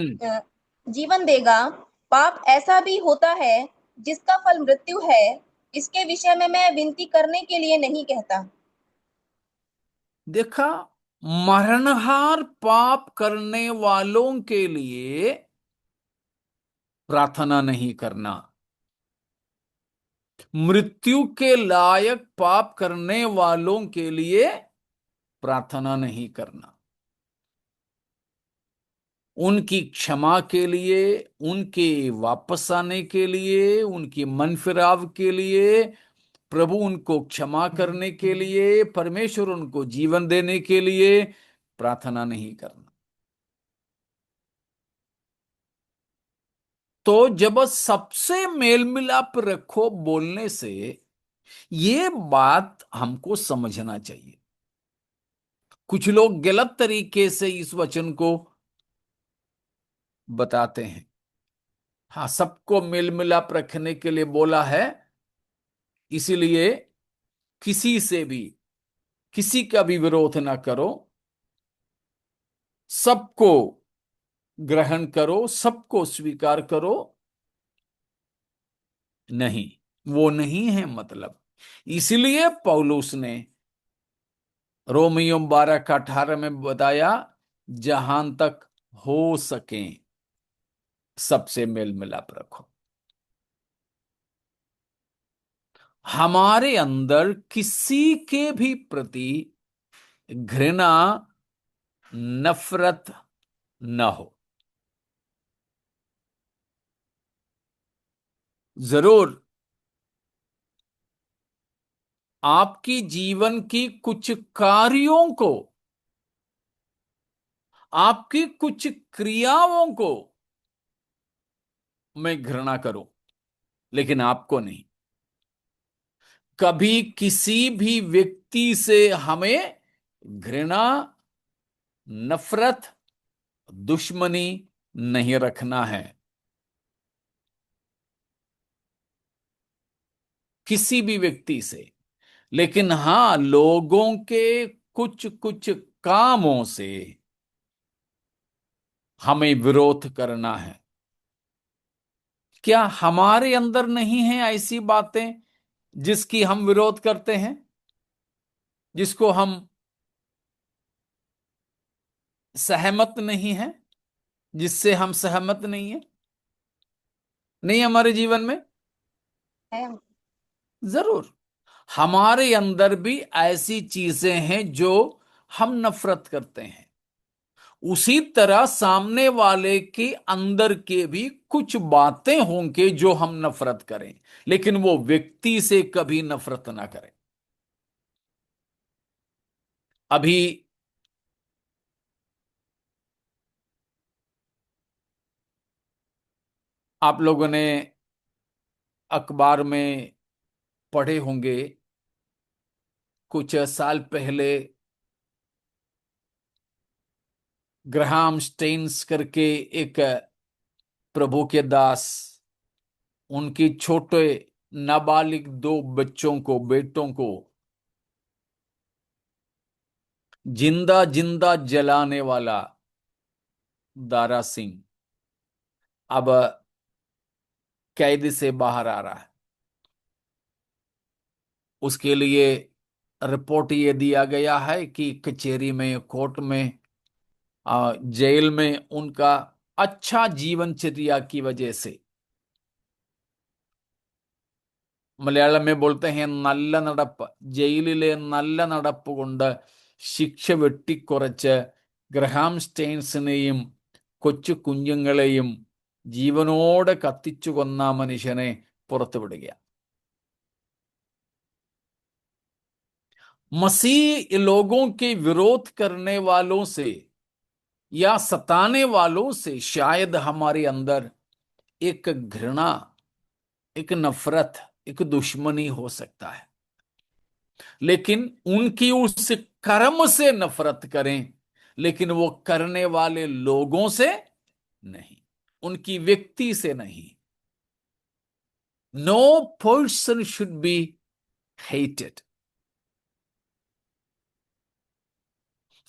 जीवन देगा। पाप ऐसा भी होता है जिसका फल मृत्यु है, इसके विषय में मैं विनती करने के लिए नहीं कहता। देखा, मरणहार पाप करने वालों के लिए प्रार्थना नहीं करना, मृत्यु के लायक पाप करने वालों के लिए प्रार्थना नहीं करना, उनकी क्षमा के लिए, उनके वापस आने के लिए, उनकी मन फिराव के लिए, प्रभु उनको क्षमा करने के लिए, परमेश्वर उनको जीवन देने के लिए प्रार्थना नहीं करना। तो जब सबसे मेल मिलाप रखो बोलने से ये बात हमको समझना चाहिए। कुछ लोग गलत तरीके से इस वचन को बताते हैं। हाँ, सबको मेल मिलाप रखने के लिए बोला है, इसीलिए किसी से भी किसी का भी विरोध ना करो, सबको ग्रहण करो, सबको स्वीकार करो। नहीं, वो नहीं है मतलब। इसलिए पौलुस ने रोमियो 12 का 18 में बताया, जहां तक हो सके सबसे मेल मिलाप रखो। हमारे अंदर किसी के भी प्रति घृणा, नफरत न हो। जरूर आपकी जीवन की कुछ कार्यों को, आपकी कुछ क्रियाओं को मैं घृणा करूं, लेकिन आपको नहीं। कभी किसी भी व्यक्ति से हमें घृणा, नफरत, दुश्मनी नहीं रखना है, किसी भी व्यक्ति से। लेकिन हां, लोगों के कुछ कुछ कामों से हमें विरोध करना है। क्या हमारे अंदर नहीं है ऐसी बातें जिसकी हम विरोध करते हैं, जिसको हम सहमत नहीं है, जिससे हम सहमत नहीं है? नहीं, हमारे जीवन में है। जरूर हमारे अंदर भी ऐसी चीजें हैं जो हम नफरत करते हैं। उसी तरह सामने वाले के अंदर के भी कुछ बातें होंगे जो हम नफरत करें, लेकिन वो व्यक्ति से कभी नफरत ना करें। अभी आप लोगों ने अखबार में पढ़े होंगे, कुछ साल पहले ग्राहम स्टेन्स करके एक प्रभु के दास, उनकी छोटे नाबालिग दो बच्चों को, बेटों को जिंदा जिंदा जलाने वाला दारा सिंह अब कैद से बाहर आ रहा है। उसके लिए रिपोर्ट ये दिया गया है कि कचहरी में, कोर्ट में, जेल में उनका अच्छा जीवनचर्या की वजह से, മലയാളം में बोलते हैं നല്ല നടപ്പ്, ജയിലിലെ നല്ല നടപ്പ് കൊണ്ട് ശിക്ഷ വെട്ടിക്കുറച്ച് ഗ്രഹാം സ്റ്റെയിൻസിനെയും കൊച്ചു കുഞ്ഞുങ്ങളെയും ജീവനോടെ കത്തിച്ചു കൊന്ന മനുഷ്യനെ പുറത്തുവിടുക। मसीह लोगों के विरोध करने वालों से या सताने वालों से शायद हमारे अंदर एक घृणा, एक नफरत, एक दुश्मनी हो सकता है, लेकिन उनकी उस कर्म से नफरत करें, लेकिन वो करने वाले लोगों से नहीं, उनकी व्यक्ति से नहीं। No person should be hated.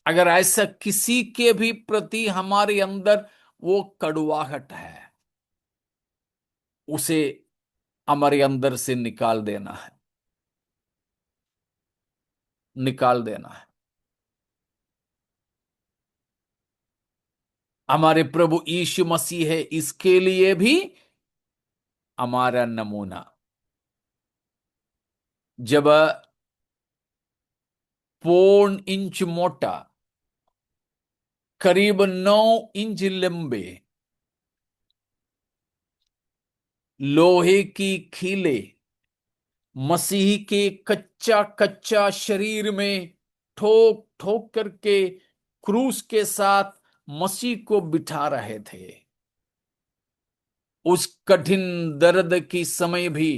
अगर ऐसा किसी के भी प्रति हमारे अंदर वो कड़वाहट है, उसे हमारे अंदर से निकाल देना है, निकाल देना है। हमारे प्रभु यीशु मसीह है इसके लिए भी हमारा नमूना। जब पौन इंच मोटा, करीब 9 इंच लंबे लोहे की खीले मसीह के कच्चा कच्चा शरीर में ठोक ठोक करके क्रूस के साथ मसीह को बिठा रहे थे, उस कठिन दर्द की समय भी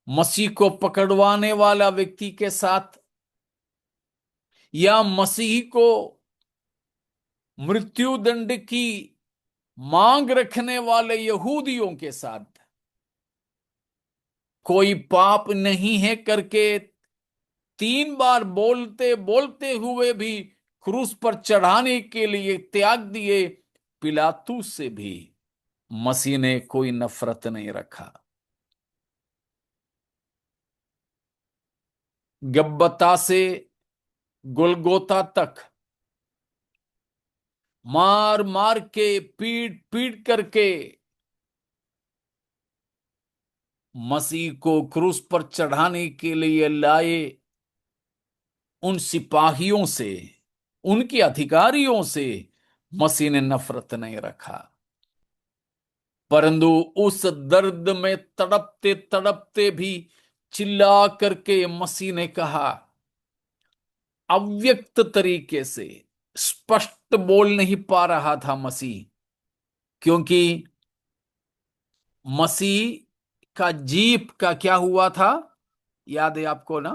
मसीह को पकड़वाने वाला व्यक्ति के साथ या मसीह को मृत्यु दंड की मांग रखने वाले यहूदियों के साथ कोई पाप नहीं है करके 3 बार बोलते बोलते हुए भी क्रूस पर चढ़ाने के लिए त्याग दिए पिलातुस से भी मसीह ने कोई नफरत नहीं रखा। गब्बता से गोलगोता तक मार मार के पीट पीट करके मसीह को क्रूस पर चढ़ाने के लिए लाए उन सिपाहियों से, उनके अधिकारियों से मसीह ने नफरत नहीं रखा। परंतु उस दर्द में तड़पते तड़पते भी चिल्ला करके मसीह ने कहा, अव्यक्त तरीके से, स्पष्ट बोल नहीं पा रहा था मसीह, क्योंकि मसीह का जीभ का क्या हुआ था, याद है आपको ना?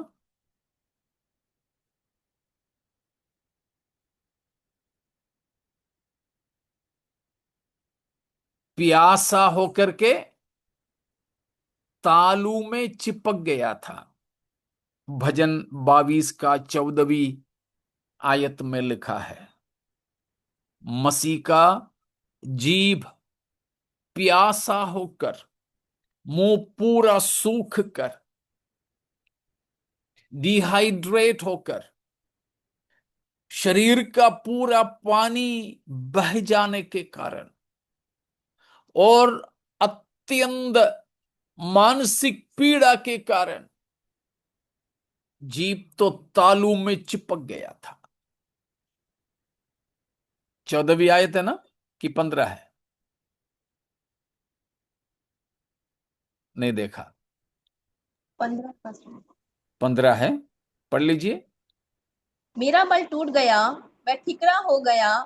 प्यासा होकर के तालू में चिपक गया था। भजन 22 का 14वीं आयत में लिखा है, मसीह का जीभ प्यासा होकर, मुंह पूरा सूख कर, डिहाइड्रेट होकर, शरीर का पूरा पानी बह जाने के कारण और अत्यंत मानसिक पीड़ा के कारण जीभ तो तालू में चिपक गया था। 14वीं आयत है ना कि 15 है? नहीं देखा। 15। 15 है, पढ़ लीजिए। मेरा बल टूट गया, मैं ठिकरा हो गया,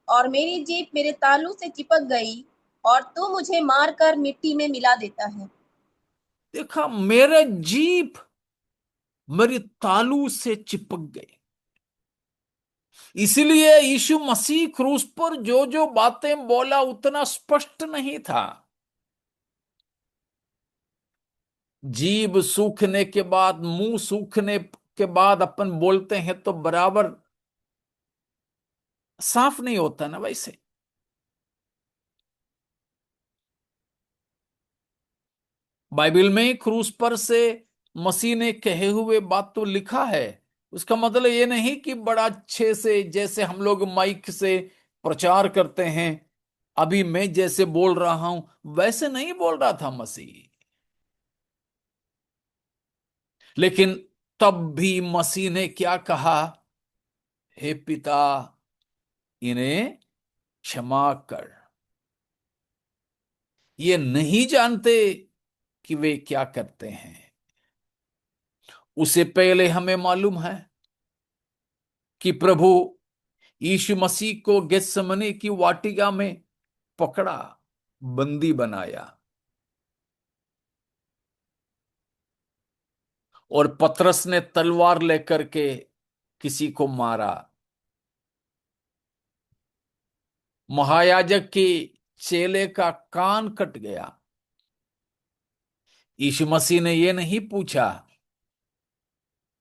और मेरी जीभ मेरे तालू से चिपक गई, और तू मुझे मारकर मिट्टी में मिला देता है। देखा, मेरे जीभ मेरी तालू से चिपक गई। इसलिए यीशु मसीह क्रूस पर जो जो बातें बोला उतना स्पष्ट नहीं था। जीभ सूखने के बाद, मुंह सूखने के बाद अपन बोलते हैं तो बराबर साफ नहीं होता ना वैसे। बाइबल में क्रूस पर से मसीह ने कहे हुए बात तो लिखा है, उसका मतलब ये नहीं कि बड़ा अच्छे से जैसे हम लोग माइक से प्रचार करते हैं, अभी मैं जैसे बोल रहा हूं वैसे नहीं बोल रहा था मसीह। लेकिन तब भी मसीह ने क्या कहा, हे पिता इन्हें क्षमा कर, ये नहीं जानते कि वे क्या करते हैं। उसे पहले हमें मालूम है कि प्रभु यीशु मसीह को गेत्सेमनी की वाटिका में पकड़ा, बंदी बनाया, और पतरस ने तलवार लेकर के किसी को मारा। महायाजक के चेले का कान कट गया। यीशु मसीह ने यह नहीं पूछा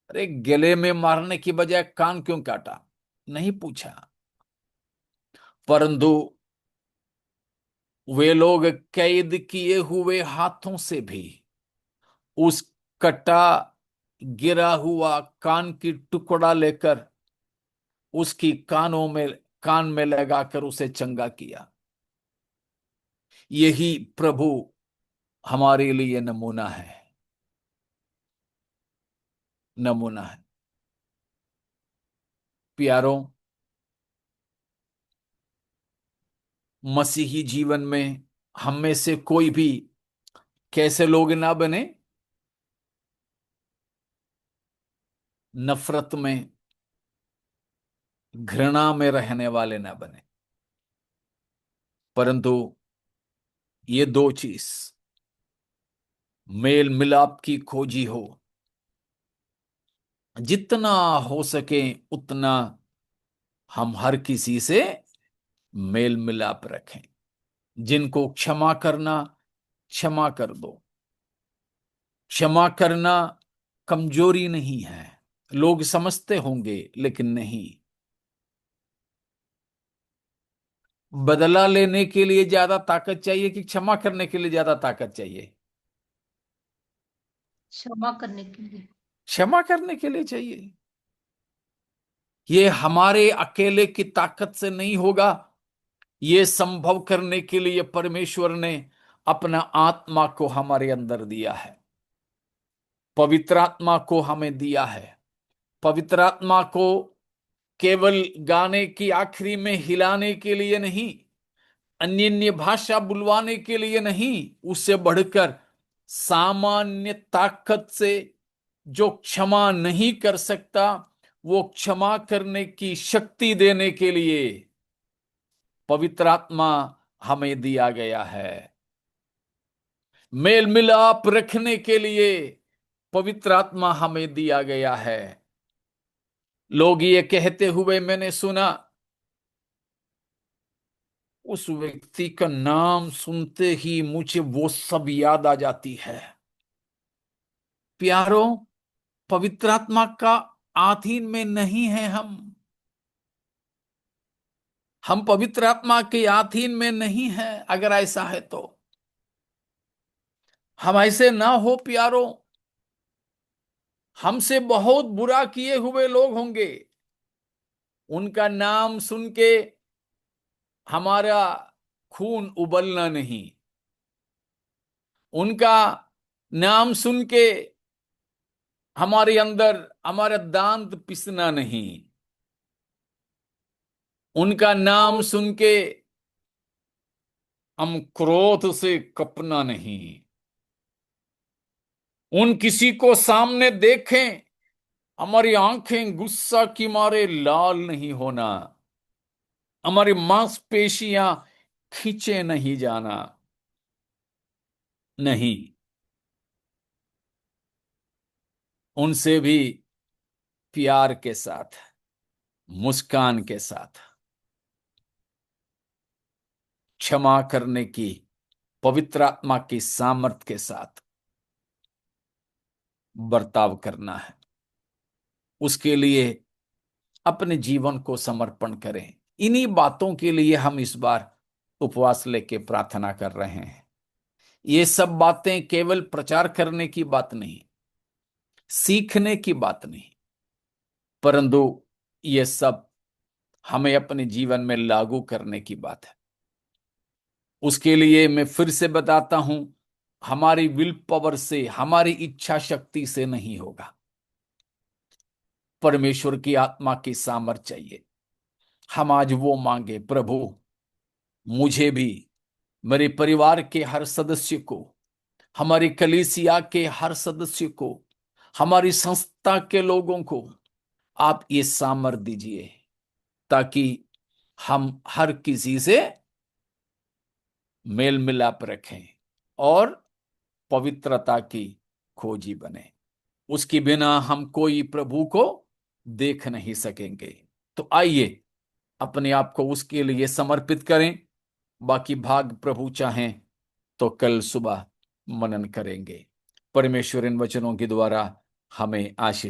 अरे गले में मारने की बजाय कान क्यों काटा, नहीं पूछा। परंतु वे लोग कैद किए हुए हाथों से भी उस कटा गिरा हुआ कान की टुकड़ा लेकर उसकी कान में लगाकर उसे चंगा किया। यही प्रभु हमारे लिए नमूना है, नमूना है। प्यारों, मसीही जीवन में हम में से कोई भी कैसे लोग ना बने, नफरत में, घृणा में रहने वाले ना बने। परंतु ये दो चीज, मेल मिलाप की खोजी हो, जितना हो सके उतना हम हर किसी से मेल मिलाप रखें। जिनको क्षमा करना, क्षमा कर दो। क्षमा करना कमजोरी नहीं है, लोग समझते होंगे, लेकिन नहीं। बदला लेने के लिए ज्यादा ताकत चाहिए कि क्षमा करने के लिए ज्यादा ताकत चाहिए? क्षमा करने के लिए। क्षमा करने के लिए चाहिए। ये हमारे अकेले की ताकत से नहीं होगा। ये संभव करने के लिए परमेश्वर ने अपना आत्मा को हमारे अंदर दिया है, पवित्र आत्मा को हमें दिया है। पवित्र आत्मा को केवल गाने की आखिरी में हिलाने के लिए नहीं, अन्य अन्य भाषा बुलवाने के लिए नहीं, उससे बढ़कर सामान्य ताकत से जो क्षमा नहीं कर सकता, वो क्षमा करने की शक्ति देने के लिए पवित्र आत्मा हमें दिया गया है। मेल मिलाप रखने के लिए पवित्र आत्मा हमें दिया गया है। लोग ये कहते हुए मैंने सुना, उस व्यक्ति का नाम सुनते ही मुझे वो सब याद आ जाती है। प्यारों, पवित्र आत्मा का अधीन में नहीं है हम पवित्र आत्मा के अधीन में नहीं है। अगर ऐसा है तो हम ऐसे ना हो प्यारों। हमसे बहुत बुरा किए हुए लोग होंगे, उनका नाम सुन के हमारा खून उबलना नहीं, उनका नाम सुन के हमारे अंदर हमारा दांत पिसना नहीं, उनका नाम सुन के हम क्रोध से कपना नहीं। उन किसी को सामने देखें, हमारी आंखें गुस्सा की मारे लाल नहीं होना, हमारी मांसपेशियां खींचे नहीं जाना, नहीं। उनसे भी प्यार के साथ, मुस्कान के साथ, क्षमा करने की पवित्र आत्मा की सामर्थ के साथ बर्ताव करना है। उसके लिए अपने जीवन को समर्पण करें। इन्हीं बातों के लिए हम इस बार उपवास लेके प्रार्थना कर रहे हैं। ये सब बातें केवल प्रचार करने की बात नहीं, सीखने की बात नहीं, परंतु ये सब हमें अपने जीवन में लागू करने की बात है। उसके लिए मैं फिर से बताता हूं, हमारी विल पावर से, हमारी इच्छा शक्ति से नहीं होगा। परमेश्वर की आत्मा की सामर्थ चाहिए। हम आज वो मांगे, प्रभु मुझे भी, मेरे परिवार के हर सदस्य को, हमारी कलीसिया के हर सदस्य को, हमारी संस्था के लोगों को आप ये सामर्थ दीजिए, ताकि हम हर किसी से मेल मिलाप रखें और पवित्रता की खोजी बने। उसके बिना हम कोई प्रभु को देख नहीं सकेंगे। तो आइए अपने आप को उसके लिए समर्पित करें। बाकी भाग प्रभु चाहें तो कल सुबह मनन करेंगे। परमेश्वर इन वचनों के द्वारा हमें आशीष